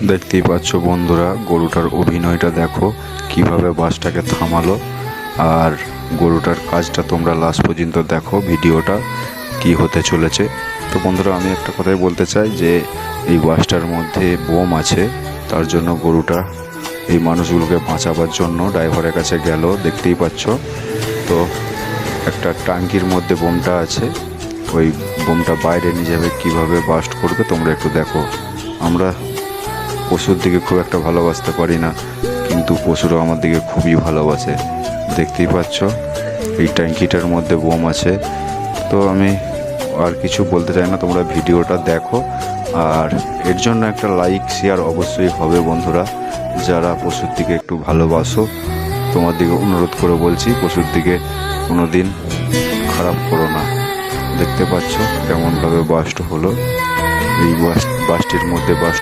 দেখতেই পাচ্ছ বন্ধুরা, গরুটার অভিনয়টা দেখো কিভাবে বাসটাকে থামালো। আর গরুটার কাজটা তোমরা লাস্ট পর্যন্ত দেখো, ভিডিওটা কি হতে চলেছে। তো বন্ধুরা, আমি একটা কথাই বলতে চাই যে এই বাসটার মধ্যে বোম আছে, তার জন্য গরুটা এই মানুষগুলোকে বাঁচাবার জন্য ড্রাইভারের কাছে গেল। দেখতেই পাচ্ছ তো একটা ট্যাঙ্কির মধ্যে বোমটা আছে, ওই বোমটা বাইরে নিয়ে যাবে, কীভাবে বাস্ট করবে তোমরা একটু দেখো। আমরা পশুর দিকে খুব একটা ভালোবাসতে পারি না, কিন্তু পশুরা আমার দিকে খুবই ভালোবাসে। দেখতেই পাচ্ছ এই ট্যাঙ্কিটার মধ্যে বোম আছে। তো আমি আর কিছু বলতে চাই না, তোমরা ভিডিওটা দেখো। আর এর জন্য একটা লাইক শেয়ার অবশ্যই হবে বন্ধুরা। যারা পশুর দিকে একটু ভালোবাসো, তোমার দিকে অনুরোধ করে বলছি, পশুর দিকে কোনো দিন খারাপ করো না। দেখতে পাচ্ছ কেমনভাবে বাস্ট হলো। এই বাসটির মধ্যে বাস্ট